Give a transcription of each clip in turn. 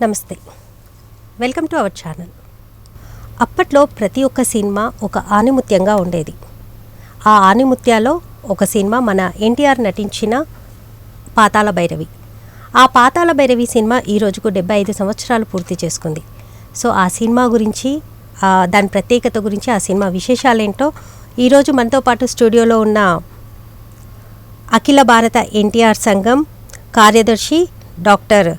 నమస్తే, welcome to our channel. అప్పట్లో ప్రతి ఒక్క సినిమా ఒక ఆణిముత్యంగా ఉండేది. ఆ ఆణిముత్యాలో ఒక సినిమా మన ఎన్టీఆర్ నటించిన పాతాళ భైరవి. ఆ పాతాళ భైరవి సినిమా ఈ రోజుకు 75 సంవత్సరాలు పూర్తి చేసుకుంది. సో ఆ సినిమా గురించి, దాని ప్రత్యేకత గురించి, ఆ సినిమా విశేషాలేంటో ఈరోజు మనతో పాటు స్టూడియోలో ఉన్న అఖిల భారత ఎన్టీఆర్ సంఘం కార్యదర్శి డాక్టర్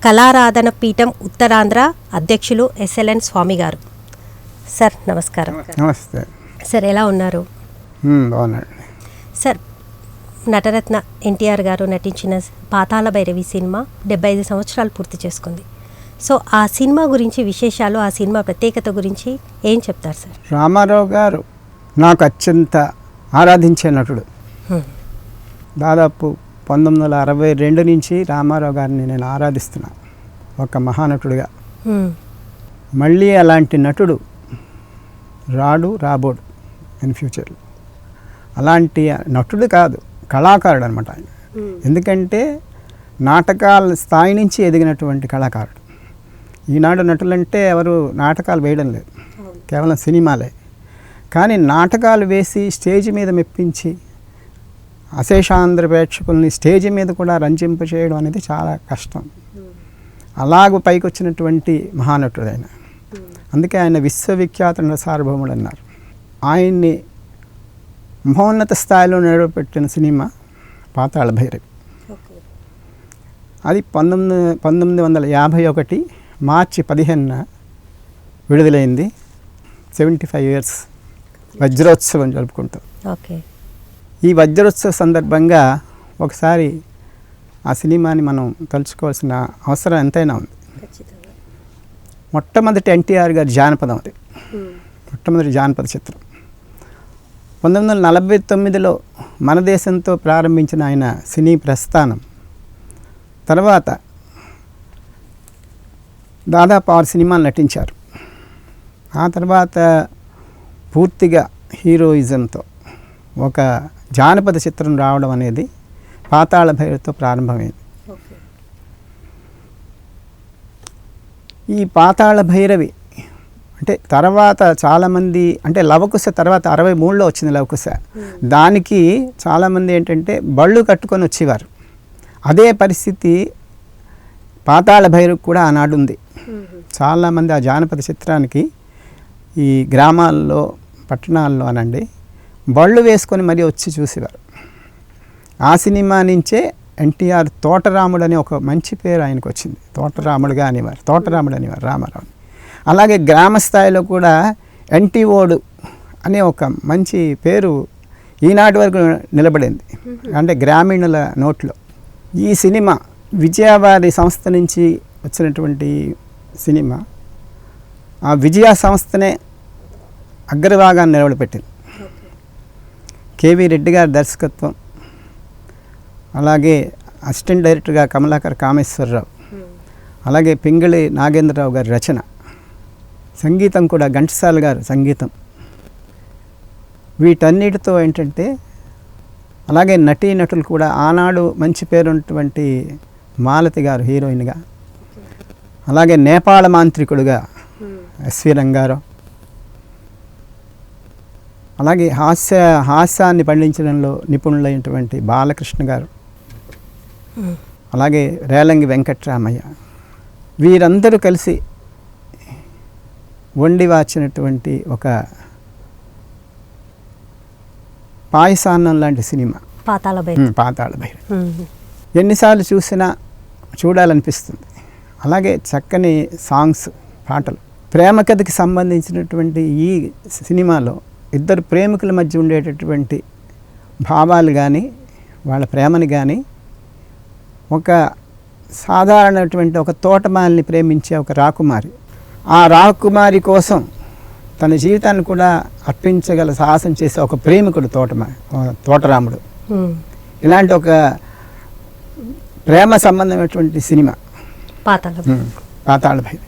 కళారాధన పీఠం ఉత్తరాంధ్ర అధ్యక్షులు ఎస్ఎల్ఎన్ స్వామి గారు. సార్ నమస్కారం. నమస్తే సార్, ఎలా ఉన్నారు? బాగున్నాడు సార్, నటరత్న ఎన్టీఆర్ గారు నటించిన పాతాళ భైరవి సినిమా 75 సంవత్సరాలు పూర్తి చేసుకుంది. సో ఆ సినిమా గురించి విశేషాలు, ఆ సినిమా ప్రత్యేకత గురించి ఏం చెప్తారు సార్? రామారావు గారు నాకు అత్యంత ఆరాధించే నటుడు. దాదాపు 1962 నుంచి రామారావు గారిని నేను ఆరాధిస్తున్నాను ఒక మహానటుడిగా. మళ్ళీ అలాంటి నటుడు రాబోడు ఇన్ ఫ్యూచర్లో. అలాంటి నటుడు కాదు, కళాకారుడు అనమాట ఆయన. ఎందుకంటే నాటకాల స్థాయి నుంచి ఎదిగినటువంటి కళాకారుడు. ఈనాడు నటులంటే ఎవరు నాటకాలు వేయడం లేదు, కేవలం సినిమాలే. కానీ నాటకాలు వేసి స్టేజ్ మీద మెప్పించి అశేషాంధ్ర ప్రేక్షకుల్ని స్టేజ్ మీద కూడా రంజింప చేయడం అనేది చాలా కష్టం. అలాగూ పైకి వచ్చినటువంటి మహానటుడు ఆయన. అందుకే ఆయన విశ్వవిఖ్యాత నట సార్వభౌముడు అన్నారు. ఆయన్ని మహోన్నత స్థాయిలో నిలబెట్టిన సినిమా పాతాళ భైరవి. అది 1951 మార్చి 15న విడుదలైంది. 75 years వజ్రోత్సవం జరుపుకుంటాం. ఓకే. ఈ వజ్రోత్సవ సందర్భంగా ఒకసారి ఆ సినిమాని మనం తలుచుకోవాల్సిన అవసరం ఎంతైనా ఉంది. మొట్టమొదటి ఎన్టీఆర్ గారి జానపదం అది, మొట్టమొదటి జానపద చిత్రం. 1949లో మన దేశంతో ప్రారంభించిన ఆయన సినీ ప్రస్థానం తర్వాత దాదాపు 6 సినిమాలు నటించారు. ఆ తర్వాత పూర్తిగా హీరోయిజంతో ఒక జానపద చిత్రం రావడం అనేది పాతాళ భైరవితో ప్రారంభమైంది. ఈ పాతాళ భైరవి అంటే తర్వాత చాలామంది, అంటే లవకుశ తర్వాత 63లో వచ్చింది లవకుశ. దానికి చాలామంది ఏంటంటే బళ్ళు కట్టుకొని వచ్చేవారు. అదే పరిస్థితి పాతాళ భైరవి కూడా ఆనాడు ఉంది. చాలామంది ఆ జానపద చిత్రానికి ఈ గ్రామాల్లో, పట్టణాల్లో అనండి బళ్ళు వేసుకొని మరీ వచ్చి చూసేవారు. ఆ సినిమా నుంచే ఎన్టీఆర్ తోటరాముడు అనే ఒక మంచి పేరు ఆయనకు వచ్చింది. తోటరాముడుగా అనేవారు, తోటరాముడు అనేవారు రామారావుని. అలాగే గ్రామ స్థాయిలో కూడా ఎన్టీఓడు అనే ఒక మంచి పేరు ఈనాటి వరకు నిలబడింది, అంటే గ్రామీణుల నోట్లో. ఈ సినిమా విజయవారి సంస్థ నుంచి వచ్చినటువంటి సినిమా ఆ విజయ సంస్థనే అగ్రభాగాన్ని నిలబడిపెట్టింది. కేవీ రెడ్డి గారి దర్శకత్వం, అలాగే అసిస్టెంట్ డైరెక్టర్గా కమలాకర్ కామేశ్వరరావు, అలాగే పింగళి నాగేంద్రరావు గారి రచన, సంగీతం కూడా ఘంటసాల గారు సంగీతం. వీటన్నిటితో ఏంటంటే, అలాగే నటీనటులు కూడా ఆనాడు మంచి పేరున్నటువంటి మాలతి గారు హీరోయిన్గా, అలాగే నేపాళ మాంత్రికుడుగా ఎస్వి రంగారావు, అలాగే హాస్యాన్ని పండించడంలో నిపుణులైనటువంటి బాలకృష్ణ గారు, అలాగే రేలంగి వెంకట్రామయ్య, వీరందరూ కలిసి వండి వాచినటువంటి ఒక పాయసాన్నం లాంటి సినిమా పాతాళ భైరవి. ఎన్నిసార్లు చూసినా చూడాలనిపిస్తుంది. అలాగే చక్కని సాంగ్స్, పాటలు. ప్రేమ కథకి సంబంధించినటువంటి ఈ సినిమాలో ఇద్దరు ప్రేమికుల మధ్య ఉండేటటువంటి భావాలు కానీ, వాళ్ళ ప్రేమని కానీ, ఒక సాధారణటువంటి ఒక తోటమాలిని ప్రేమించే ఒక రాకుమారి, ఆ రాకుమారి కోసం తన జీవితాన్ని కూడా అర్పించగల సాహసం చేసే ఒక ప్రేమికుడు తోటరాముడు. ఇలాంటి ఒక ప్రేమ సంబంధమైనటువంటి సినిమా పాతాళ భైరవి.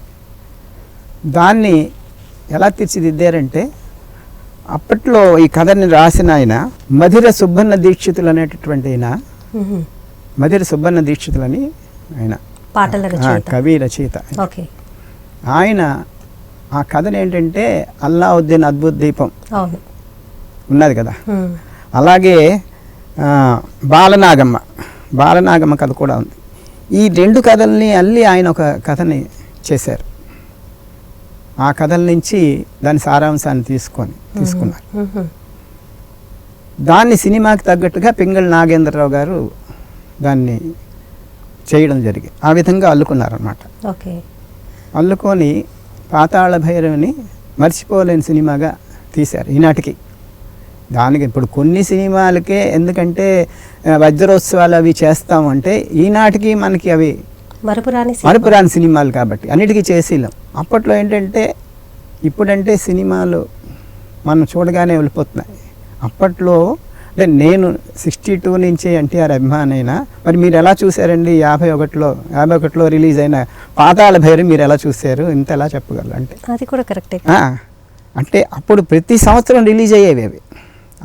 దాన్ని ఎలా తీర్చిదిద్దారంటే, అప్పట్లో ఈ కథని రాసిన ఆయన మధిర సుబ్బన్న దీక్షితులు అనేటటువంటి ఆయన, మధిర సుబ్బన్న దీక్షితులని ఆయన పాటల రచయిత. కవి రచయిత. ఓకే. ఆయన ఆ కథను ఏంటంటే అల్లావుద్దీన్ అద్భుత దీపం అవును ఉన్నది కదా, అలాగే బాలనాగమ్మ కథ కూడా ఉంది. ఈ 2 కథల్ని అల్లి ఆయన ఒక కథని చేశారు. ఆ కథల నుంచి దాని సారాంశాన్ని తీసుకున్నారు. దాన్ని సినిమాకి తగ్గట్టుగా పింగళి నాగేంద్రరావు గారు దాన్ని చేయడం జరిగింది. ఆ విధంగా అల్లుకున్నారన్నమాట. ఓకే. అల్లుకొని పాతాళ భైరవిని మర్చిపోలేని సినిమాగా తీశారు ఈనాటికి. దానికి ఇప్పుడు కొన్ని సినిమాలకే, ఎందుకంటే వజ్రోత్సవాలు అవి చేస్తామంటే ఈనాటికి మనకి అవి మరపురాని సినిమాలు కాబట్టి అన్నిటికీ చేసేలాం. అప్పట్లో ఏంటంటే ఇప్పుడంటే సినిమాలు మనం చూడగానే వెళ్ళిపోతున్నాయి. అప్పట్లో అంటే నేను 62 నుంచి ఎన్టీఆర్ అభిమానైనా, మరి మీరు ఎలా చూశారండి 51లో రిలీజ్ అయిన పాతాళ భైరవి మీరు ఎలా చూశారు? ఇంత ఎలా చెప్పగలరు అంటే అది కూడా కరెక్టే. అంటే అప్పుడు ప్రతి సంవత్సరం రిలీజ్ అయ్యేవి అవి.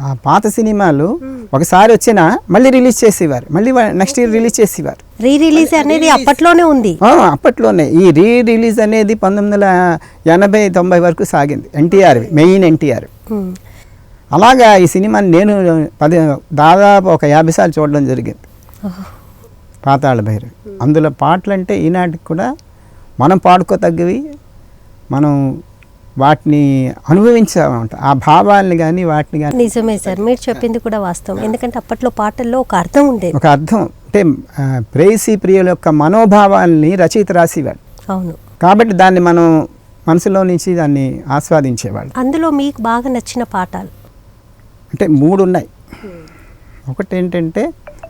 ఆ పాత సినిమాలు ఒకసారి వచ్చినా మళ్ళీ రిలీజ్ చేసేవారు, మళ్ళీ నెక్స్ట్ ఇయర్ రిలీజ్ చేసేవారు. రిలీజ్ అనేది అప్పట్లోనే ఉంది. అప్పట్లోనే ఈ రిలీజ్ అనేది 1980-90 వరకు సాగింది. మెయిన్ ఎన్టీఆర్. అలాగా ఈ సినిమాని నేను దాదాపు ఒక 50 సార్లు చూడడం జరిగింది, పాతాళ భైరవి. అందులో పాటలు అంటే ఈనాటికి కూడా మనం పాడుకోతగ్గవి, మనం వాటిని అనుభవించామంట, ఆ భావాల్ని కానీ వాటిని కానీ. నిజమే సార్, మీరు చెప్పింది కూడా వాస్తవం. ఎందుకంటే అప్పట్లో పాటల్లో ఒక అర్థం ఉండేది. ఒక అర్థం అంటే ప్రేయసీ ప్రియుల యొక్క మనోభావాల్ని రచయిత రాసేవాడు. అవును. కాబట్టి దాన్ని మనం మనసులో నుంచి దాన్ని ఆస్వాదించేవాళ్ళు. అందులో మీకు బాగా నచ్చిన పాటలు అంటే 3 ఉన్నాయి. ఒకటి ఏంటంటే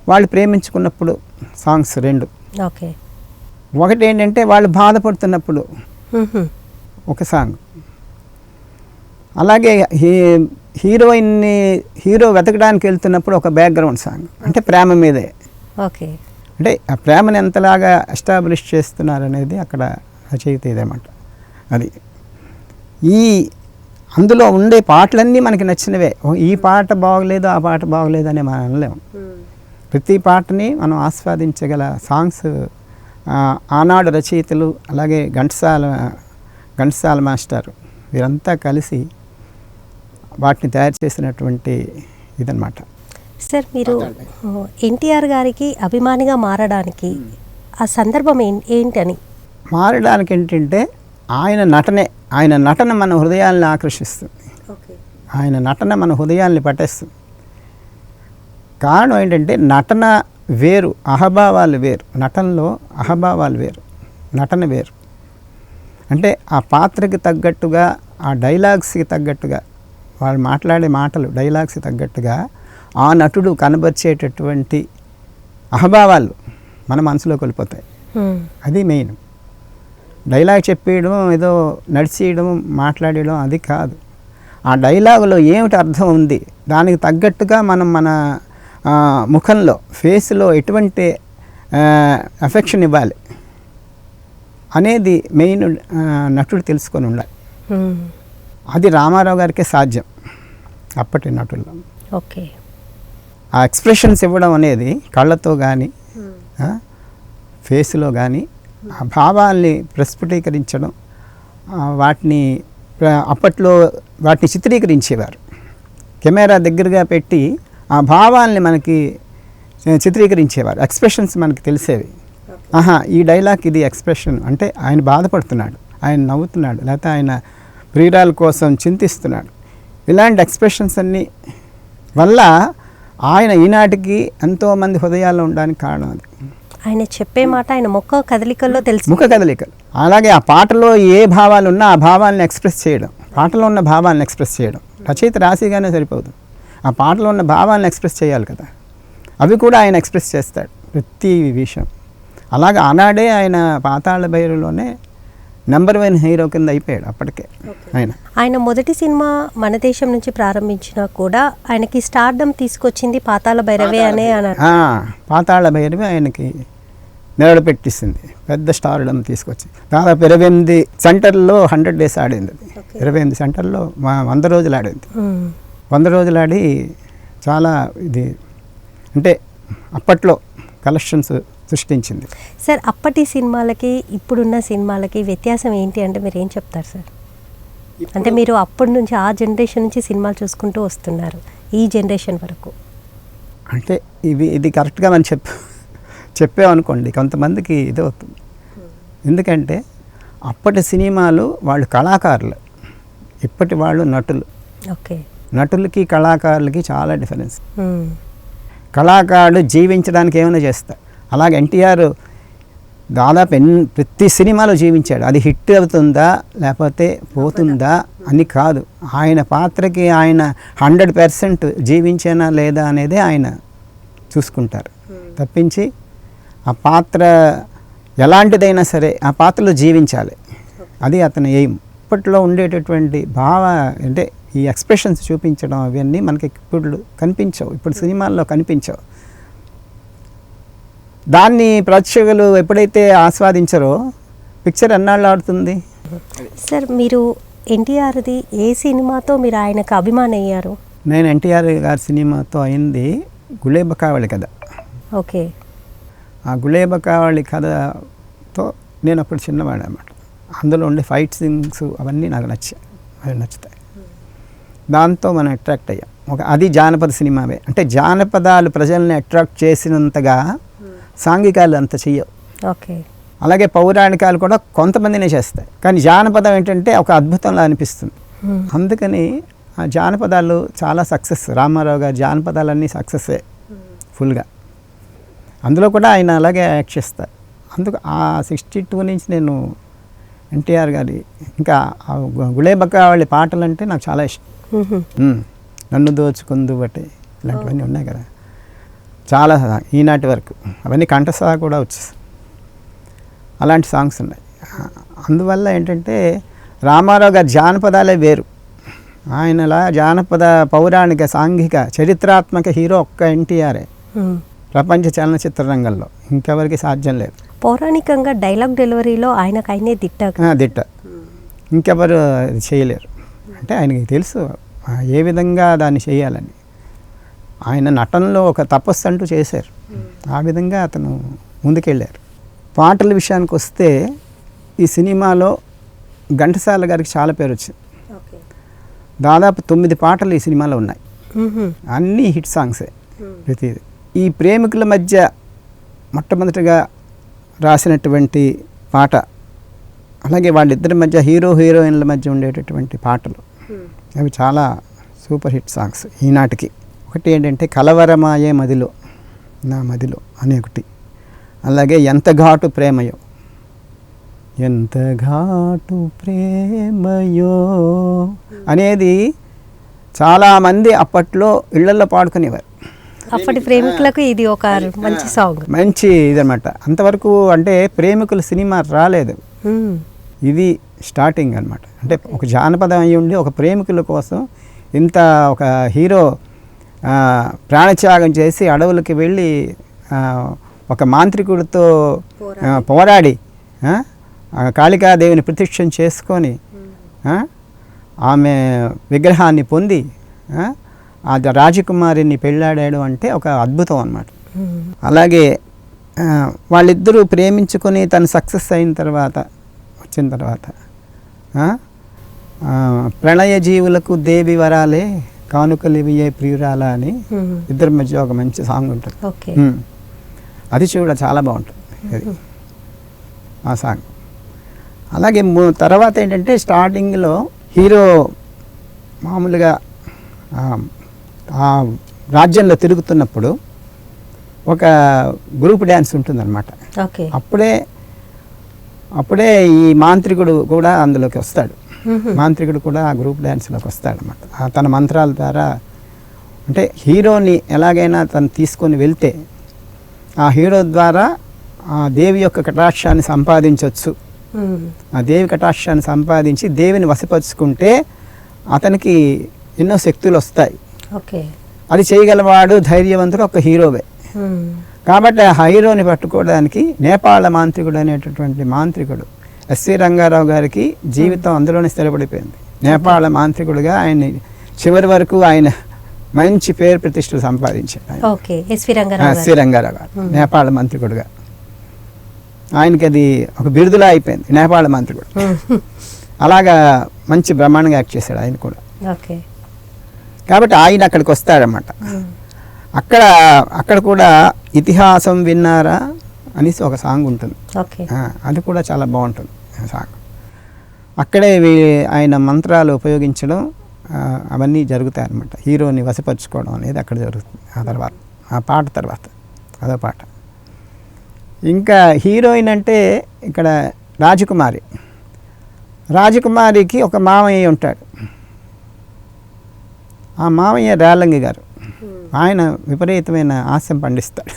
వాళ్ళు ప్రేమించుకున్నప్పుడు సాంగ్స్ 2. ఓకే. ఒకటి ఏంటంటే వాళ్ళు బాధపడుతున్నప్పుడు ఒక సాంగ్. అలాగే హీరో వెతకడానికి వెళ్తున్నప్పుడు ఒక బ్యాక్గ్రౌండ్ సాంగ్, అంటే ప్రేమ మీదే. ఓకే. అంటే ఆ ప్రేమను ఎంతలాగా ఎస్టాబ్లిష్ చేస్తున్నారనేది అక్కడ రచయిత ఇదేమాట. అది అందులో ఉండే పాటలన్నీ మనకి నచ్చినవే. ఈ పాట బాగలేదు, ఆ పాట బాగలేదు అని మనం అనలేము. ప్రతి పాటని మనం ఆస్వాదించగల సాంగ్స్ ఆనాడు రచయితలు, అలాగే ఘంటసాల మాస్టర్ వీరంతా కలిసి వాటిని తయారు చేసినటువంటి ఇదన్నమాట. సార్, మీరు ఎన్టీఆర్ గారికి అభిమానిగా మారడానికి ఆ సందర్భం ఏంటని? మారడానికి ఏంటంటే ఆయన నటన మన హృదయాల్ని ఆకర్షిస్తుంది. ఆయన నటన మన హృదయాల్ని పట్టేస్తుంది. కారణం ఏంటంటే నటన వేరు, అహభావాలు వేరు. నటనలో అహభావాలు వేరు, నటన వేరు. అంటే ఆ పాత్రకి తగ్గట్టుగా, ఆ డైలాగ్స్కి తగ్గట్టుగా, వాళ్ళు మాట్లాడే మాటలు డైలాగ్స్కి తగ్గట్టుగా ఆ నటుడు కనబరిచేటటువంటి అహభావాలు మన మనసులోకి వెళ్ళిపోతాయి. అది మెయిన్. డైలాగ్ చెప్పేయడం, ఏదో నడిచేయడం, మాట్లాడడం అది కాదు. ఆ డైలాగులో ఏమిటి అర్థం ఉంది, దానికి తగ్గట్టుగా మనం మన ముఖంలో, ఫేస్లో ఎటువంటి ఎఫెక్షన్ ఇవ్వాలి అనేది మెయిన్ నటుడు తెలుసుకొని ఉండాలి. అది రామారావు గారికే సాధ్యం అప్పటి నటుల్లో. ఓకే. ఆ ఎక్స్ప్రెషన్స్ ఇవ్వడం అనేది కళ్ళతో కానీ ఫేస్లో కానీ ఆ భావాల్ని ప్రస్ఫుటీకరించడం, అప్పట్లో వాటిని చిత్రీకరించేవారు. కెమెరా దగ్గరగా పెట్టి ఆ భావాల్ని మనకి చిత్రీకరించేవారు. ఎక్స్ప్రెషన్స్ మనకి తెలిసేవి. ఈ డైలాగ్ ఇది ఎక్స్ప్రెషన్ అంటే ఆయన బాధపడుతున్నాడు, ఆయన నవ్వుతున్నాడు, లేకపోతే ఆయన ప్రియురాల కోసం చింతిస్తున్నాడు. ఇలాంటి ఎక్స్ప్రెషన్స్ అన్నీ వల్ల ఆయన ఈనాటికి ఎంతోమంది హృదయాల్లో ఉండడానికి కారణం అది. ఆయన చెప్పే మాట ఆయన ముఖ కదలికల్లో తెలుసు. ముఖ కదలికలు. అలాగే ఆ పాటలో ఏ భావాలు ఉన్నా ఆ భావాలను ఎక్స్ప్రెస్ చేయడం, పాటలో ఉన్న భావాలను ఎక్స్ప్రెస్ చేయడం. రచయిత రాసిగానే సరిపోదు, ఆ పాటలో ఉన్న భావాలను ఎక్స్ప్రెస్ చేయాలి కదా. అవి కూడా ఆయన ఎక్స్ప్రెస్ చేస్తాడు ప్రతి విషయం. అలాగే ఆనాడే ఆయన పాతాళ భైరవిలోనే నెంబర్ 1 హీరో కింద అయిపోయాడు అప్పటికే. ఆయన మొదటి సినిమా మన దేశం నుంచి ప్రారంభించినా కూడా ఆయనకి స్టార్డమ్ తీసుకొచ్చింది పాతాళ భైరవి అనే అన్నారు. పాతాళ భైరవి ఆయనకి నిలబెట్టిస్తుంది, పెద్ద స్టార్డమ్ తీసుకొచ్చి. దాదాపు 28 సెంటర్లో 100 days ఆడింది. అది 28 సెంటర్లో 100 రోజులు ఆడింది. 100 రోజులు ఆడి చాలా ఇది అంటే అప్పట్లో కలెక్షన్స్ సృష్టించింది. సార్ అప్పటి సినిమాలకి ఇప్పుడున్న సినిమాలకి వ్యత్యాసం ఏంటి అంటే మీరు ఏం చెప్తారు సార్? అంటే మీరు అప్పటి నుంచి ఆ జనరేషన్ నుంచి సినిమాలు చూసుకుంటూ వస్తున్నారు ఈ జనరేషన్ వరకు. అంటే ఇది కరెక్ట్గా మనం చెప్పామనుకోండి కొంతమందికి ఇది అవుతుంది. ఎందుకంటే అప్పటి సినిమాలు వాళ్ళు కళాకారులు, ఇప్పటి వాళ్ళు నటులు. ఓకే. నటులకి కళాకారులకి చాలా డిఫరెన్స్. కళాకారుడు జీవించడానికి ఏమైనా చేస్తారు. అలాగే ఎన్టీఆర్ దాదాపు ప్రతి సినిమాలో జీవించాడు. అది హిట్ అవుతుందా లేకపోతే పోతుందా అని కాదు, ఆయన పాత్రకి ఆయన 100% జీవించేనా లేదా అనేది ఆయన చూసుకుంటారు తప్పించి ఆ పాత్ర ఎలాంటిదైనా సరే ఆ పాత్రలో జీవించాలి, అది అతని ఎయిమ్. ఇప్పట్లో ఉండేటటువంటి అంటే ఈ ఎక్స్ప్రెషన్స్ చూపించడం అవన్నీ మనకి ఇప్పుడు కనిపించవు, ఇప్పుడు సినిమాల్లో కనిపించవు. దాన్ని ప్రేక్షకులు ఎప్పుడైతే ఆస్వాదించారో పిక్చర్ ఎన్నాళ్ళు ఆడుతుంది. సార్ మీరు ఎన్టీఆర్ది ఏ సినిమాతో మీరు ఆయనకు అభిమాని అయ్యారు? నేను ఎన్టీఆర్ గారి సినిమాతో అయింది గులేబకావళి కథ. ఓకే. ఆ గులేబకావళి కథతో నేను అప్పుడు చిన్నవాడు అన్నమాట. అందులో ఉండే ఫైట్ సీన్స్ అవన్నీ నాకు నచ్చుతాయి. దాంతో మనం అట్రాక్ట్ అయ్యాం. అది జానపద సినిమావే. అంటే జానపదాలు ప్రజల్ని అట్రాక్ట్ చేసినంతగా సాంఘికాలు అంత చెయ్యవు. ఓకే. అలాగే పౌరాణికాలు కూడా కొంతమందినే చేస్తాయి, కానీ జానపదం ఏంటంటే ఒక అద్భుతంలా అనిపిస్తుంది. అందుకని ఆ జానపదాలు చాలా సక్సెస్. రామారావు గారి జానపదాలన్నీ సక్సెస్సే ఫుల్గా. అందులో కూడా ఆయన అలాగే యాక్ట్ చేస్తారు. అందుకు ఆ 62 నుంచి నేను ఎన్టీఆర్ గారి ఇంకా గులేబకావళి పాటలు అంటే నాకు చాలా ఇష్టం. నన్ను దోచుకుందు బట్టి ఇలాంటివన్నీ ఉన్నాయి కదా, చాలా ఈనాటి వరకు అవన్నీ కంఠసహ కూడా వచ్చేసి అలాంటి సాంగ్స్ ఉన్నాయి. అందువల్ల ఏంటంటే రామారావు గారి జానపదాలే వేరు. ఆయనలా జానపద పౌరాణిక సాంఘిక చరిత్రాత్మక హీరో ఒక్క ఎన్టీఆరే ప్రపంచ చలనచిత్ర రంగంలో, ఇంకెవరికి సాధ్యం లేదు. పౌరాణికంగా డైలాగ్ డెలివరీలో ఆయనకైనే దిట్ట ఇంకెవరు చేయలేరు. అంటే ఆయనకి తెలుసు ఏ విధంగా దాన్ని చేయాలని. ఆయన నటనలో ఒక తపస్సు అంటూ చేశారు, ఆ విధంగా అతను ముందుకెళ్ళారు. పాటల విషయానికి వస్తే ఈ సినిమాలో ఘంటసాల గారికి చాలా పేరు వచ్చింది. దాదాపు 9 పాటలు ఈ సినిమాలో ఉన్నాయి, అన్నీ హిట్ సాంగ్సే ప్రతిదీ. ఈ ప్రేమికుల మధ్య మొట్టమొదటిగా రాసినటువంటి పాట, అలాగే వాళ్ళిద్దరి మధ్య హీరోయిన్ల మధ్య ఉండేటటువంటి పాటలు అవి చాలా సూపర్ హిట్ సాంగ్స్ ఈనాటికి. ఒకటి ఏంటంటే కలవరమాయే మదిలో నా మదిలో అనే ఒకటి, అలాగే ఎంత ఘాటు ప్రేమయో, ఎంత ఘాటు ప్రేమయో అనేది చాలామంది అప్పట్లో ఇళ్లల్లో పాడుకునేవారు. అప్పటి ప్రేమికులకు ఇది ఒక మంచి సాంగ్, మంచి ఇదన్నమాట. అంతవరకు అంటే ప్రేమికుల సినిమా రాలేదు, ఇది స్టార్టింగ్ అనమాట. అంటే ఒక జానపదం అయి ఉండి ఒక ప్రేమికుల కోసం ఇంత ఒక హీరో ప్రాణత్యాగం చేసి అడవులకి వెళ్ళి ఒక మాంత్రికుడితో పోరాడి కాళికాదేవిని ప్రత్యక్షం చేసుకొని ఆమె విగ్రహాన్ని పొంది ఆ రాజకుమారిని పెళ్ళాడాడు అంటే ఒక అద్భుతం అన్నమాట. అలాగే వాళ్ళిద్దరూ ప్రేమించుకొని తను సక్సెస్ అయిన తర్వాత వచ్చిన తర్వాత ప్రణయ జీవులకు దేవి వరాలే కానుకలివియే ప్రియురాలా అని ఇద్దరి మధ్య ఒక మంచి సాంగ్ ఉంటుంది. అది కూడా చాలా బాగుంటుంది అది ఆ సాంగ్. అలాగే తర్వాత ఏంటంటే స్టార్టింగ్లో హీరో మామూలుగా ఆ రాజ్యంలో తిరుగుతున్నప్పుడు ఒక గ్రూప్ డ్యాన్స్ ఉంటుందన్నమాట. అప్పుడే ఈ మాంత్రికుడు కూడా అందులోకి వస్తాడు. మాంత్రికుడు కూడా ఆ గ్రూప్ డ్యాన్స్లోకి వస్తాడనమాట. తన మంత్రాల ద్వారా అంటే హీరోని ఎలాగైనా తను తీసుకొని వెళ్తే ఆ హీరో ద్వారా ఆ దేవి యొక్క కటాక్షాన్ని సంపాదించవచ్చు. ఆ దేవి కటాక్షాన్ని సంపాదించి దేవిని వశపరుచుకుంటే అతనికి ఎన్నో శక్తులు వస్తాయి. అది చేయగలవాడు ధైర్యవంతుడు ఒక హీరోవే. కాబట్టి ఆ హీరోని పట్టుకోవడానికి నేపాళ మాంత్రికుడు అనేటటువంటి మాంత్రికుడు ఎస్వి రంగారావు గారికి జీవితం అందులోనే స్థిరపడిపోయింది. నేపాళ మాంత్రికుడుగా ఆయన చివరి వరకు ఆయన మంచి పేరు ప్రతిష్టలు సంపాదించాడు. ఎస్వి రంగారావు గారు నేపాళ మాంత్రికుడుగా. ఆయనకి అది ఒక బిరుదులా అయిపోయింది, నేపాళ మాంత్రికుడు. అలాగా మంచి బ్రహ్మాండంగా యాక్ట్ చేశాడు ఆయన కూడా. ఓకే. కాబట్టి ఆయన అక్కడికి వస్తాడనమాట. అక్కడ కూడా ఇతిహాసం విన్నారా అనేసి ఒక సాంగ్ ఉంటుంది. ఓకే. అది కూడా చాలా బాగుంటుంది సాంగ్. అక్కడే ఆయన మంత్రాలు ఉపయోగించడం అవన్నీ జరుగుతాయి అన్నమాట. హీరోని వశపరుచుకోవడం అనేది అక్కడ జరుగుతుంది. ఆ తర్వాత ఆ పాట తర్వాత అదో పాట. ఇంకా హీరోయిన్ అంటే ఇక్కడ రాజకుమారికి ఒక మామయ్య ఉంటాడు. ఆ మామయ్య రేలంగి గారు. ఆయన విపరీతమైన హాస్యం పండిస్తాడు.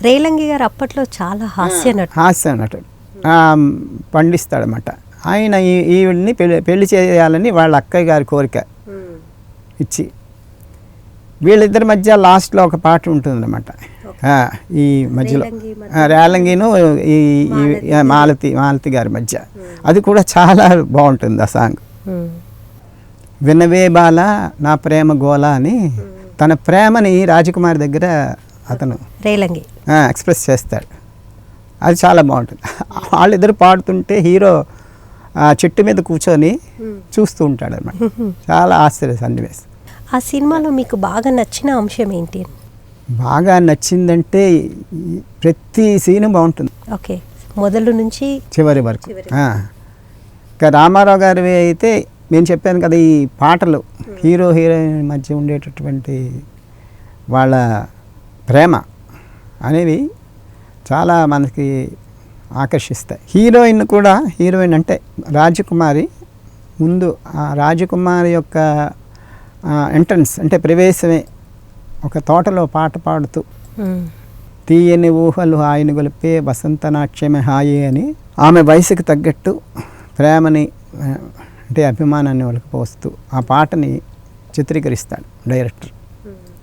రేలంగి గారు అప్పట్లో చాలా హాస్య నటుడు పండిస్తాడనమాట. ఆయన ఈవిడ్ని పెళ్లి చేయాలని వాళ్ళ అక్కయ్య గారి కోరిక ఇచ్చి, వీళ్ళిద్దరి మధ్య లాస్ట్లో ఒక పాట ఉంటుందన్నమాట. ఈ మధ్యలో రేలంగిను ఈ మాలతి గారి మధ్య, అది కూడా చాలా బాగుంటుంది ఆ సాంగ్. వినవే బాల నా ప్రేమ గోల అని తన ప్రేమని రాజకుమారి దగ్గర అతను రేలంగి ఎక్స్ప్రెస్ చేస్తాడు. అది చాలా బాగుంటుంది. వాళ్ళిద్దరు పాడుతుంటే హీరో ఆ చెట్టు మీద కూర్చొని చూస్తూ ఉంటాడు అన్నమాట. చాలా ఆశ్చర్య సన్నివేశం. ఆ సినిమాలో మీకు బాగా నచ్చిన అంశం ఏంటి? బాగా నచ్చిందంటే ప్రతి సీను బాగుంటుంది. ఓకే, మొదలు నుంచి చివరి వరకు. ఇంకా రామారావు గారి అయితే నేను చెప్పాను కదా, ఈ పాటలు హీరో హీరోయిన్ మధ్య ఉండేటటువంటి వాళ్ళ ప్రేమ అనేవి చాలా మనకి ఆకర్షిస్తాయి. హీరోయిన్ అంటే రాజకుమారి ముందు ఆ రాజకుమారి యొక్క ఎంట్రన్స్ అంటే ప్రవేశమే ఒక తోటలో పాట పాడుతూ తీయని ఊహలు హాయిని గొలిపే వసంత నాట్యమే హాయి అని ఆమె వయసుకు తగ్గట్టు ప్రేమని అంటే అభిమానాన్ని ఒలికిపోస్తూ ఆ పాటని చిత్రీకరిస్తాడు డైరెక్టర్.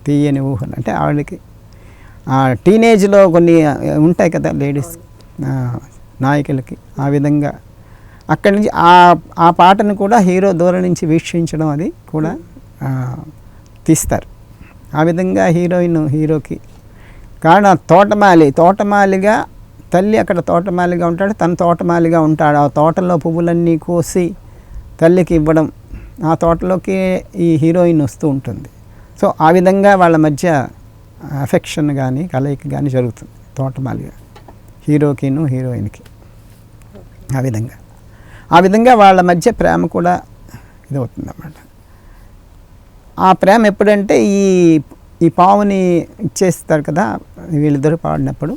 తీయని ఊహలు అంటే ఆవిడకి టీనేజ్లో కొన్ని ఉంటాయి కదా లేడీస్ నాయకులకి, ఆ విధంగా అక్కడి నుంచి ఆ పాటను కూడా హీరో దూరం నుంచి వీక్షించడం అది కూడా తీస్తారు. ఆ విధంగా హీరోకి కారణం తోటమాలిగా తల్లి అక్కడ తోటమాలిగా ఉంటాడు, తన తోటమాలిగా ఉంటాడు. ఆ తోటలో పువ్వులన్నీ కోసి తల్లికి ఇవ్వడం, ఆ తోటలోకి ఈ హీరోయిన్ వస్తూ ఉంటుంది. సో ఆ విధంగా వాళ్ళ మధ్య అఫెక్షన్ కానీ కలయిక కానీ జరుగుతుంది తోటమాలిగా హీరోకిను హీరోయిన్కి. ఆ విధంగా వాళ్ళ మధ్య ప్రేమ కూడా ఇదవుతుంది అన్నమాట. ఆ ప్రేమ ఎప్పుడంటే ఈ పావుని ఇచ్చేస్తారు కదా వీళ్ళిద్దరూ పాడినప్పుడు,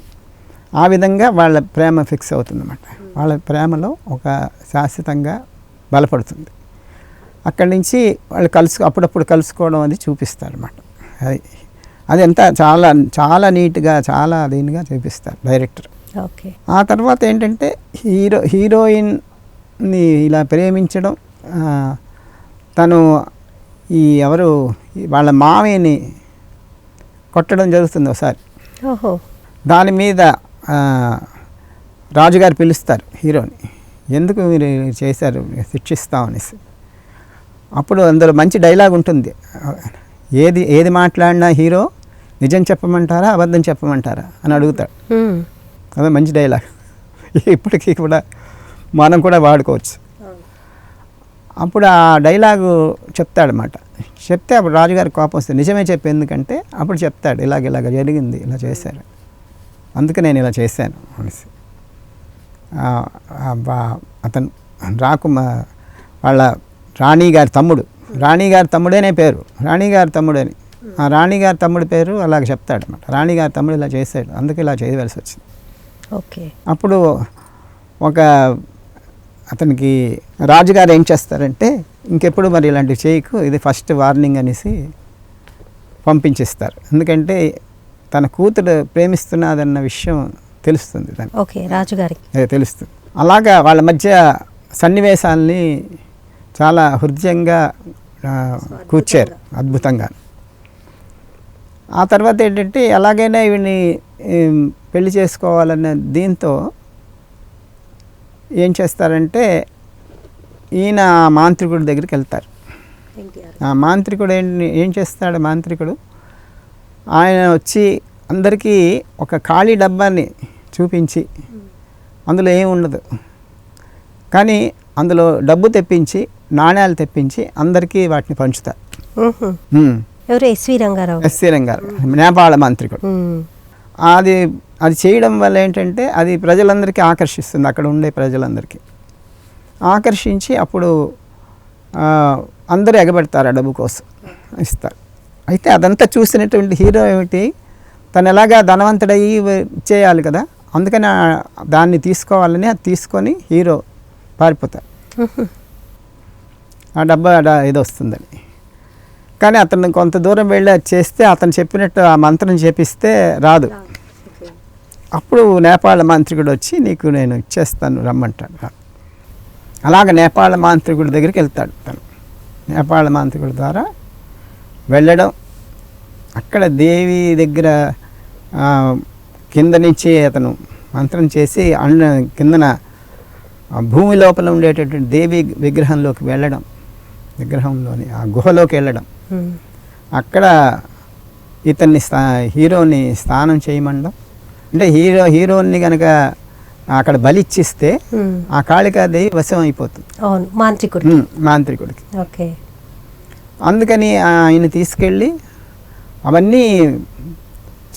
ఆ విధంగా వాళ్ళ ప్రేమ ఫిక్స్ అవుతుంది అన్నమాట. వాళ్ళ ప్రేమలో ఒక శాశ్వతంగా బలపడుతుంది. అక్కడి నుంచి వాళ్ళు అప్పుడప్పుడు కలుసుకోవడం అది చూపిస్తారు అన్నమాట. అది ఎంత చాలా చాలా నీట్గా చాలా దీనిగా చూపిస్తారు డైరెక్టర్. ఓకే. ఆ తర్వాత ఏంటంటే హీరోయిన్ని ఇలా ప్రేమించడం, తను వాళ్ళ మామయ్యని కొట్టడం జరుగుతుంది ఒకసారి. దాని మీద రాజుగారు పిలుస్తారు హీరోని, ఎందుకు మీరు చేశారు, శిక్షిస్తామనేసి. అప్పుడు అందులో మంచి డైలాగ్ ఉంటుంది, ఏది మాట్లాడినా హీరో నిజం చెప్పమంటారా అబద్ధం చెప్పమంటారా అని అడుగుతాడు. అదే మంచి డైలాగ్, ఇప్పటికీ కూడా మనం కూడా వాడుకోవచ్చు. అప్పుడు ఆ డైలాగు చెప్తాడనమాట. చెప్తే అప్పుడు రాజుగారి కోపం వస్తుంది, నిజమే చెప్పి ఎందుకంటే అప్పుడు చెప్తాడు ఇలాగ జరిగింది, ఇలా చేశారు, అందుకే నేను ఇలా చేశాను అనేసి. అతను వాళ్ళ రాణిగారి తమ్ముడేనే పేరు, రాణిగారి తమ్ముడని. ఆ రాణిగారి తమ్ముడి పేరు అలాగ చెప్తాడు అనమాట. రాణిగారి తమ్ముడు ఇలా చేశాడు, అందుకే ఇలా చేయవలసి వచ్చింది. ఓకే. అప్పుడు అతనికి రాజుగారు ఏం చేస్తారంటే, ఇంకెప్పుడు మరి ఇలాంటివి చేయకు, ఇది ఫస్ట్ వార్నింగ్ అనేసి పంపించేస్తారు. ఎందుకంటే తన కూతురు ప్రేమిస్తున్నదన్న విషయం తెలుస్తుంది దాన్ని. ఓకే, రాజుగారికి తెలుస్తుంది. అలాగా వాళ్ళ మధ్య సన్నివేశాలని చాలా హృదయంగా కూర్చారు, అద్భుతంగా. ఆ తర్వాత ఏంటంటే ఎలాగైనా వీడిని పెళ్లి చేసుకోవాలనే దీంతో ఏం చేస్తారంటే ఈయన మాంత్రికుడి దగ్గరికి వెళ్తారు. ఆ మాంత్రికుడు ఏం చేస్తాడు, మాంత్రికుడు ఆయన వచ్చి అందరికీ ఒక ఖాళీ డబ్బాని చూపించి అందులో ఏమి ఉండదు, కానీ అందులో డబ్బు తెప్పించి నాణ్యాలు తెప్పించి అందరికీ వాటిని పంచుతారు. ఎవరు? ఎస్వి రంగారావు. ఎస్వి రంగారావు నేపాళ మాంత్రికుడు. అది అది చేయడం వల్ల ఏంటంటే అది ప్రజలందరికీ ఆకర్షిస్తుంది, అక్కడ ఉండే ప్రజలందరికీ ఆకర్షించి అప్పుడు అందరూ ఎగబెడతారు, ఆ డబ్బు కోసం ఇస్తారు. అయితే అదంతా చూసినటువంటి హీరో ఏమిటి, తను ఎలాగా ధనవంతుడయ్యి చేయాలి కదా, అందుకని దాన్ని తీసుకోవాలని అది తీసుకొని హీరో పారిపోతారు, ఆ డబ్బా ఇది వస్తుందని. కానీ అతను కొంత దూరం వెళ్ళి అది చేస్తే అతను చెప్పినట్టు ఆ మంత్రం చేపిస్తే రాదు. అప్పుడు నేపాళ మాంత్రికుడు వచ్చి నీకు నేను ఇచ్చేస్తాను రమ్మంటాడు. అలాగ నేపాళ మాంత్రికుడి దగ్గరికి వెళ్తాడు తను. నేపాళ మాంత్రికుడి ద్వారా వెళ్ళడం, అక్కడ దేవి దగ్గర కింద నుంచి అతను మంత్రం చేసి కిందన భూమి లోపల ఉండేటటువంటి దేవి విగ్రహంలోకి వెళ్ళడం, విగ్రహంలోని ఆ గుహలోకి వెళ్ళడం, అక్కడ ఇతన్ని హీరోని స్నానం చేయమండం. అంటే హీరోని కనుక అక్కడ బలిచ్చిస్తే ఆ కాళికాదేవి వశం అయిపోతుంది మాంత్రికుడికి. అందుకని ఆయన తీసుకెళ్ళి అవన్నీ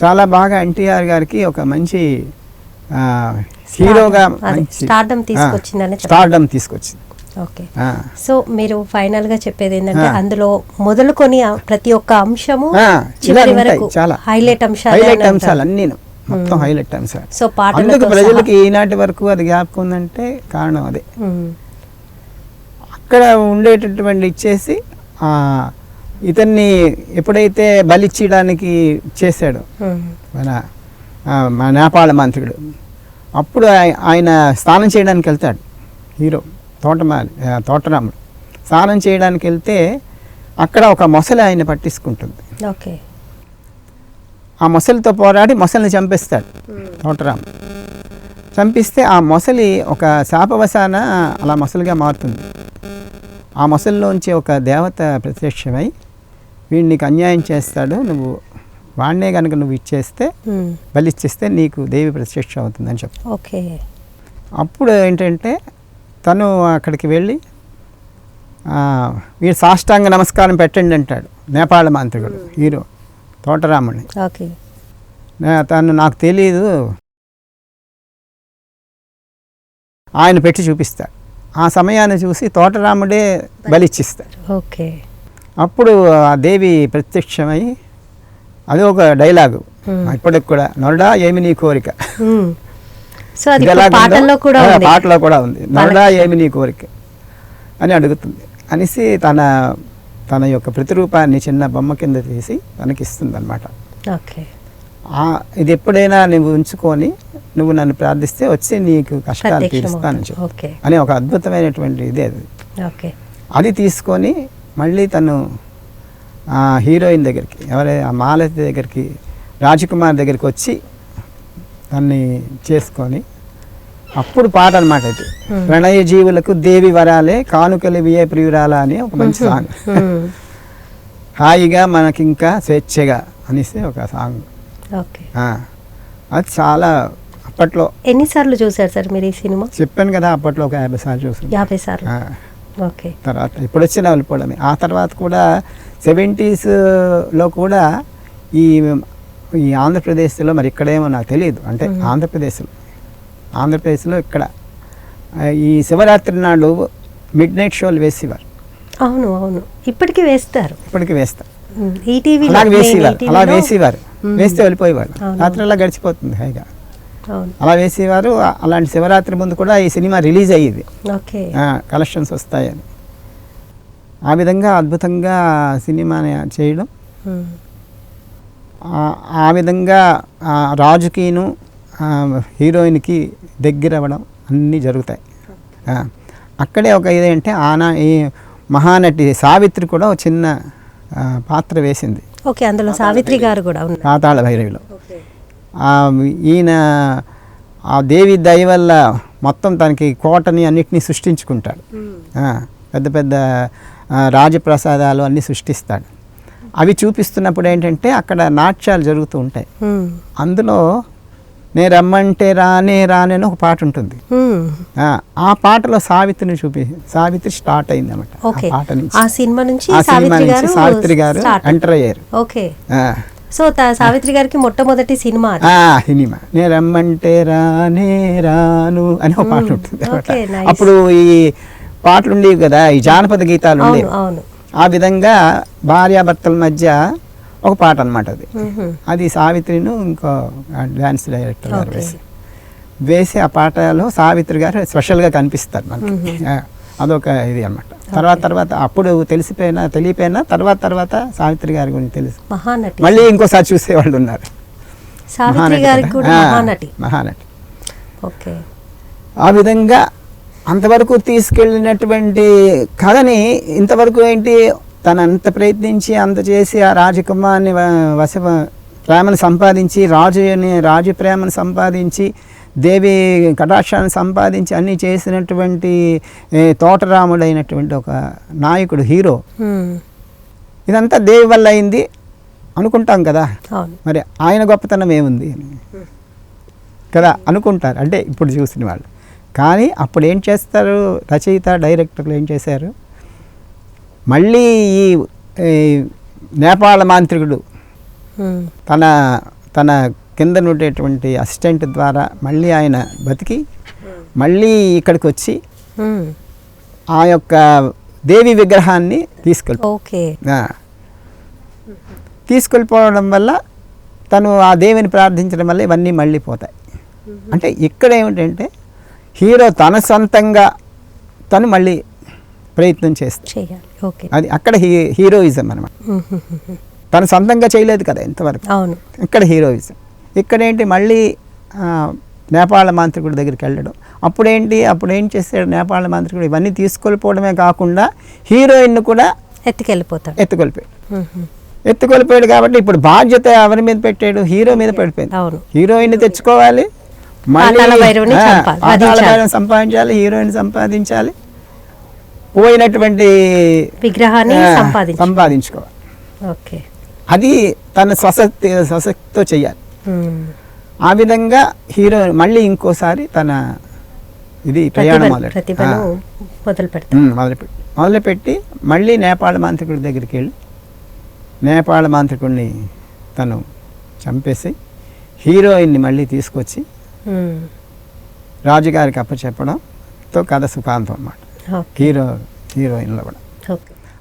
చాలా బాగా ఎన్టీఆర్ గారికి ఒక మంచి హీరోగా స్టార్డమ్ తీసుకొచ్చింది. ఓకే, సో మీరు ఫైనల్ గా చెప్పేది ఏంటంటే అందులో మొదలుకొని ప్రతి ఒక్క అంశము చివరి వరకు హైలైట్ అంశాలు అన్నీ మొత్తం హైలైట్ అంశాలు. సో అందుకు ప్రజలకి ఈనాటి వరకు అది జ్ఞాపకం ఉందంటే కారణం అదే. అక్కడ ఉండేటటువంటి ఇచ్చేసి ఇతన్ని ఎప్పుడైతే బలిచ్చడానికి చేశాడు మన నేపాళ మాంత్రికుడు, అప్పుడు ఆయన స్నానం చేయడానికి వెళ్తాడు హీరో తోటరాముడు. స్నానం చేయడానికి వెళ్తే అక్కడ ఒక మొసలి ఆయన పట్టించుకుంటుంది. ఓకే, ఆ మొసలితో పోరాడి మొసలిని చంపేస్తాడు తోటరాముడు. చంపిస్తే ఆ మొసలి ఒక శాపవశాన అలా మొసలిగా మారుతుంది. ఆ మొసలిలోంచి ఒక దేవత ప్రత్యక్షమై వీడు నీకు అన్యాయం చేస్తాడు, నువ్వు వాడినే కనుక నువ్వు ఇచ్చేస్తే బలిచ్చేస్తే నీకు దేవి ప్రత్యక్ష అవుతుందని చెప్పు. ఓకే, అప్పుడు ఏంటంటే తను అక్కడికి వెళ్ళి వీడు సాష్టాంగ నమస్కారం పెట్టండి అంటాడు నేపాళ మాంత్రికుడు హీరో తోటరాముడిని. తను నాకు తెలీదు ఆయన పెట్టి చూపిస్తాడు. ఆ సమయాన్ని చూసి తోటరాముడే బలిచ్చిస్తాడు. ఓకే, అప్పుడు ఆ దేవి ప్రత్యక్షమై అది ఒక డైలాగు ఇప్పటికి కూడా, నరుడా ఏమి నీ కోరిక, పాటలో కూడా ఉంది, నరుడా ఏమి నీ కోరిక అని అడుగుతుంది. అనేసి తన యొక్క ప్రతిరూపాన్ని చిన్న బొమ్మ కింద తీసి తనకిస్తుంది అనమాట. ఇది ఎప్పుడైనా నువ్వు ఉంచుకొని నువ్వు నన్ను ప్రార్థిస్తే వచ్చి నీకు కష్టాలు తీరుస్తాను చెప్పి అని ఒక అద్భుతమైనటువంటి ఇదే అది. అది తీసుకొని మళ్ళీ తను హీరోయిన్ దగ్గరికి, ఆ మాలతి దగ్గరికి, రాజకుమార్ దగ్గరికి వచ్చి దాన్ని చేసుకొని అప్పుడు పాట అనమాట ఇది. ప్రణయ జీవులకు దేవి వరాలే కానుకలు వియే ప్రియురాల అని ఒక మంచి సాంగ్. హాయిగా మనకింకా స్వేచ్ఛగా అనేసి ఒక సాంగ్. అది చాలా అప్పట్లో. ఎన్నిసార్లు చూసారు సార్ మీరు ఈ సినిమా? చెప్పాను కదా, అప్పట్లో ఒక 50 సార్లు చూసాను. 50 సార్లు. ఓకే. తర్వాత ఇప్పుడు వచ్చిన వెళ్ళిపోవడమే. ఆ తర్వాత కూడా 70sలో కూడా ఈ ఆంధ్రప్రదేశ్లో, మరి ఇక్కడేమో నాకు తెలియదు, అంటే ఆంధ్రప్రదేశ్లో ఇక్కడ ఈ శివరాత్రి నాడు మిడ్ నైట్ షోలు వేసేవారు. అవును, ఇప్పటికీ వేస్తారు. అలా వేసేవారు, వేస్తే వెళ్ళిపోయేవారు. రాత్రి అలా గడిచిపోతుంది హాయిగా. అలా వేసేవారు. అలాంటి శివరాత్రి ముందు కూడా ఈ సినిమా రిలీజ్ అయ్యేది, కలెక్షన్స్ వస్తాయని. ఆ విధంగా అద్భుతంగా సినిమాని చేయడం, ఆ విధంగా రాజుకిను హీరోయిన్కి దగ్గర అవ్వడం అన్నీ జరుగుతాయి. అక్కడే ఒక ఇదేంటే ఈ మహానటి సావిత్రి కూడా ఒక చిన్న పాత్ర వేసింది. ఓకే, అందులో సావిత్రి గారు కూడా ఉన్నారు పాతాళ భైరవిలో. ఈయన ఆ దేవి దయ వల్ల మొత్తం తనకి కోటని అన్నిటినీ సృష్టించుకుంటాడు. పెద్ద పెద్ద రాజప్రసాదాలు అన్నీ సృష్టిస్తాడు. అవి చూపిస్తున్నప్పుడు ఏంటంటే అక్కడ నాట్యాలు జరుగుతూ ఉంటాయి. అందులో నే రమ్మంటే రానే రానే అని ఒక పాట ఉంటుంది. ఆ పాటలో సావిత్రిని సావిత్రి స్టార్ట్ అయింది అనమాట. ఓకే. ఆ పాట నుంచి ఆ సినిమా నుంచి ఆ సినిమా నుంచి సావిత్రి గారు start. ఎంటర్ అయ్యారు. ఓకే. సో సావిత్రి గారికి మొట్టమొదటి సినిమా అది. సినిమా నే రమ్మంటే రానే రాను అని ఒక పాట ఉంటుంది అనమాట. Okay, nice. అప్పుడు ఈ పాటలు ఉండేవి కదా, ఈ జానపద గీతాలు అవును ఉండేవి. అవును. ఆ విధంగా భార్యాభర్తల మధ్య ఒక పాట అనమాట అది. అది సావిత్రిను ఇంకో డ్యాన్స్ డైరెక్టర్ గారు వేసి ఆ పాటలో సావిత్రి గారు స్పెషల్గా కనిపిస్తారు మనకి. అదొక ఇది అనమాట. తర్వాత అప్పుడు తెలియపోయినా తర్వాత సావిత్రి గారి గురించి తెలుసు, మహానటి. మళ్ళీ ఇంకోసారి చూసేవాళ్ళు ఉన్నారు. సావిత్రి గారికి కూడా మహానటి. ఓకే. ఆ విధంగా అంతవరకు తీసుకెళ్ళినటువంటి కథని ఇంతవరకు ఏంటి, తను అంత ప్రయత్నించి అంత చేసి ఆ రాజకుమార్ని ప్రేమను సంపాదించి రాజు ప్రేమను సంపాదించి దేవి కటాక్షాన్ని సంపాదించి అన్నీ చేసినటువంటి తోటరాముడైనటువంటి ఒక నాయకుడు, హీరో. ఇదంతా దేవి వల్ల అయింది అనుకుంటాం కదా. మరి ఆయన గొప్పతనం ఏముంది కదా అనుకుంటారు, అంటే ఇప్పుడు చూసిన వాళ్ళు. కానీ అప్పుడు ఏం చేస్తారు, రచయిత డైరెక్టర్లు ఏం చేశారు, మళ్ళీ ఈ నేపాళ మాంత్రికుడు తన కింద ఉండేటువంటి అసిస్టెంట్ ద్వారా మళ్ళీ ఆయన బతికి మళ్ళీ ఇక్కడికి వచ్చి ఆ యొక్క దేవి విగ్రహాన్ని తీసుకెళ్ళిపోవడం వల్ల తను ఆ దేవిని ప్రార్థించడం వల్ల ఇవన్నీ మళ్ళీ పోతాయి. అంటే ఇక్కడ ఏమిటంటే హీరో తన సొంతంగా తను మళ్ళీ ప్రయత్నం చేస్తాడు. అది అక్కడ హీరోయిజం అనమాట. తను సొంతంగా చేయలేదు కదా ఇంతవరకు, ఇక్కడ హీరోయిజం. ఇక్కడేంటి మళ్ళీ నేపాళ మాంత్రికుడి దగ్గరికి వెళ్ళడం. అప్పుడేం చేస్తాడు నేపాళ మాంత్రికుడు, ఇవన్నీ తీసుకెళ్ళిపోవడమే కాకుండా హీరోయిన్ను కూడా ఎత్తుకెళ్ళిపోయాడు. కాబట్టి ఇప్పుడు బాధ్యత ఎవరి మీద పెట్టాడు, హీరో మీద పడిపోయింది. హీరోయిన్ తెచ్చుకోవాలి, మళ్ళీ సంపాదించాలి, హీరోయిన్ సంపాదించాలి, పోయినటువంటి విగ్రహాన్ని సంపాదించుకోవాలి. అది తన స్వశక్తితో చెయ్యాలి. ఆ విధంగా హీరో మళ్ళీ ఇంకోసారి తన ఇది ప్రయాణం మొదలుపెట్టి మళ్ళీ నేపాళ మాంత్రికుడి దగ్గరికి వెళ్ళి నేపాళ మాంత్రికుడిని తను చంపేసి హీరోయిన్ని మళ్ళీ తీసుకొచ్చి రాజుగారికి అప్పచెప్పడంతో కథ సుఖాంతం అన్నమాట. హీరోయిన్లో కూడా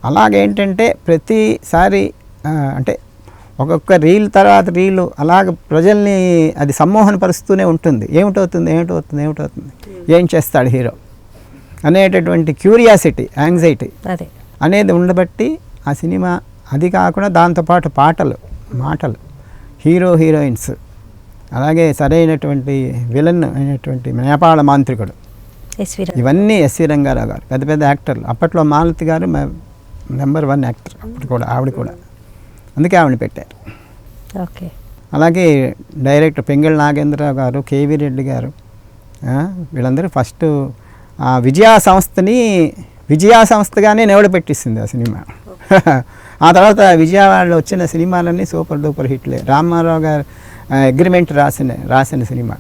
అలాగేంటంటే ప్రతిసారి అంటే ఒక్కొక్క రీల్ తర్వాత రీలు అలాగ ప్రజల్ని అది సమ్మోహనపరుస్తూనే ఉంటుంది. ఏమిటవుతుంది ఏం చేస్తాడు హీరో అనేటటువంటి క్యూరియాసిటీ, యాంగ్జైటీ అనేది ఉండబట్టి ఆ సినిమా. అది కాకుండా దాంతోపాటు మాటలు, హీరోయిన్స్, అలాగే సరైనటువంటి విలన్ అయినటువంటి నేపాళ మాంత్రికుడు, ఇవన్నీ ఎస్వి రంగారావు గారు పెద్ద యాక్టర్లు. అప్పట్లో మాలతి గారు నెంబర్ 1 యాక్టర్ అప్పుడు కూడా, ఆవిడ కూడా, అందుకే ఆవిడని పెట్టారు. అలాగే డైరెక్టర్ పెంగళ నాగేంద్రరావు గారు, కేవీ రెడ్డి గారు, వీళ్ళందరూ ఫస్ట్ విజయా సంస్థగానే పెట్టిస్తుంది ఆ సినిమా. ఆ తర్వాత విజయవాడలో వచ్చిన సినిమాలన్నీ సూపర్ డూపర్ హిట్లే. రామారావు గారు అగ్రిమెంట్ రాసిన సినిమా,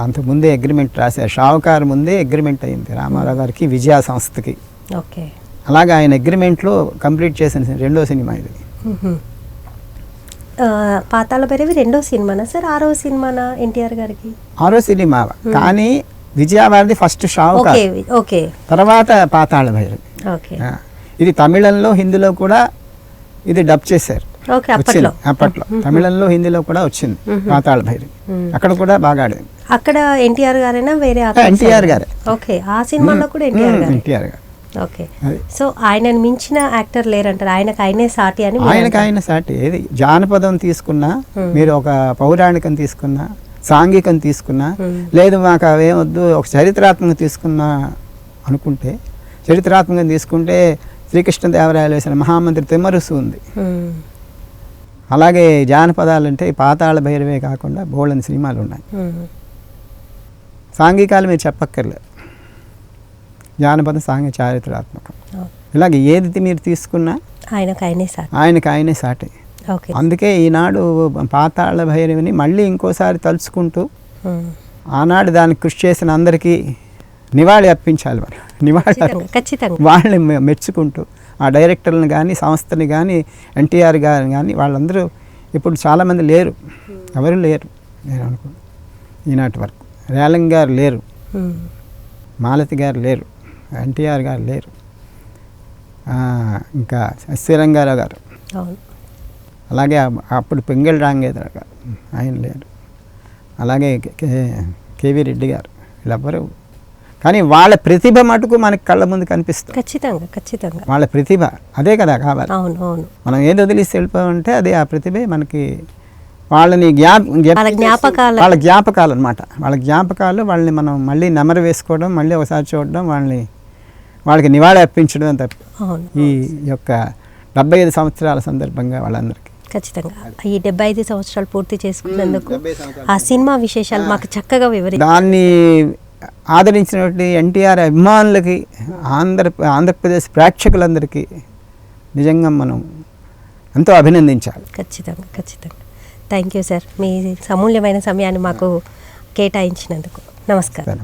అంతకుముందే అగ్రిమెంట్ రాశారు. షావుకారు ముందే అగ్రిమెంట్ అయింది రామారావు గారికి విజయా సంస్థకి. అలాగే ఆయన అగ్రిమెంట్లో కంప్లీట్ చేసిన రెండో సినిమా ఇది. పాతాళ భైరవి రెండో సినిమానా సార్, ఆరో సినిమానా ఎన్టీఆర్ గారికి? ఆరో సినిమా, కానీ విజయవాడది ఫస్ట్ షావుకారు, తర్వాత పాతాళ భైరవి. ఇది తమిళంలో హిందీలో కూడా ఇది డబ్ చేశారు. అప్పట్లో తమిళంలో హిందీలో కూడా వచ్చింది పాతాళ భైరవి. అక్కడ కూడా బాగా ఆడింది. అక్కడ ఎన్టీఆర్ గారైనా వేరే? ఎన్టీఆర్ గారే. ఆ సినిమాలో కూడా ఎన్టీఆర్ గారు. సో ఆయనను మించిన యాక్టర్ లేరంటారు, ఆయనకు సాటి అని? ఆయన సాటి. ఏది జానపదం తీసుకున్నా, మీరు ఒక పౌరాణికం తీసుకున్నా, సాంఘికం తీసుకున్నా, లేదు మాకు అవేమొద్దు ఒక చారిత్రాత్మకం తీసుకున్నా అనుకుంటే, చరిత్రాత్మకం తీసుకుంటే శ్రీకృష్ణదేవరాయలు వేసిన మహామంత్రి తిమ్మరుసు ఉంది. అలాగే జానపదాలు అంటే పాతాళ భైరవే కాకుండా బోల్డని సినిమాలు ఉన్నాయి. సాంఘికాలు మీరు చెప్పక్కర్లేదు, జానపదం సాంఘిక చారిత్రాత్మకం. ఇలాగే ఏది మీరు తీసుకున్నా ఆయనకు ఆయనే సాటి. ఓకే. అందుకే ఈనాడు పాతాళ భైరవిని మళ్ళీ ఇంకోసారి తలుచుకుంటూ మ్మ్. ఆనాడు దానికి కృషి చేసిన అందరికీ నివాళి అర్పించాలి. మనం నివాళి ఖచ్చితంగా. వాళ్ళని మెచ్చుకుంటూ ఆ డైరెక్టర్లను కానీ సంస్థని కానీ ఎన్టీఆర్ గారు కానీ వాళ్ళందరూ ఇప్పుడు చాలామంది లేరు, ఎవరు లేరు నేను అనుకున్నాను ఈనాటి వరకు. రేలంగ్ గారు లేరు, మ్మ్. మాలతి గారు లేరు, ఎన్టీఆర్ గారు లేరు, ఇంకా శ్రీరంగారావు గారు, అవును. అలాగే అప్పుడు పెంగళ రాంగేంద్ర గారు ఆయన లేరు, అలాగే కేవీ రెడ్డి గారు, వీళ్ళెవ్వరు. కానీ వాళ్ళ ప్రతిభ మటుకు మనకి కళ్ళ ముందు కనిపిస్తుంది. ఖచ్చితంగా. వాళ్ళ ప్రతిభ అదే కదా కావాలి. అవును. మనం ఏది వదిలేసి వెళ్ళిపోమంటే అదే ఆ ప్రతిభే మనకి వాళ్ళని వాళ్ళ జ్ఞాపకాలు అనమాట. వాళ్ళ జ్ఞాపకాలు వాళ్ళని మనం మళ్ళీ నెమరు వేసుకోవడం, మళ్ళీ ఒకసారి చూడడం, వాళ్ళకి నివాళి అర్పించడం అని తప్ప ఈ యొక్క 75 సంవత్సరాల సందర్భంగా వాళ్ళందరికీ ఖచ్చితంగా ఈ 75 సంవత్సరాలు పూర్తి చేసుకున్నందుకు ఆ సినిమా విశేషాలు మాకు చక్కగా దాన్ని ఆదరించినటువంటి ఎన్టీఆర్ అభిమానులకి ఆంధ్రప్రదేశ్ ప్రేక్షకులందరికీ నిజంగా మనం ఎంతో అభినందించాలి. ఖచ్చితంగా. థ్యాంక్ యూ సార్, మీ అమూల్యమైన సమయాన్ని మాకు కేటాయించినందుకు. నమస్కారం.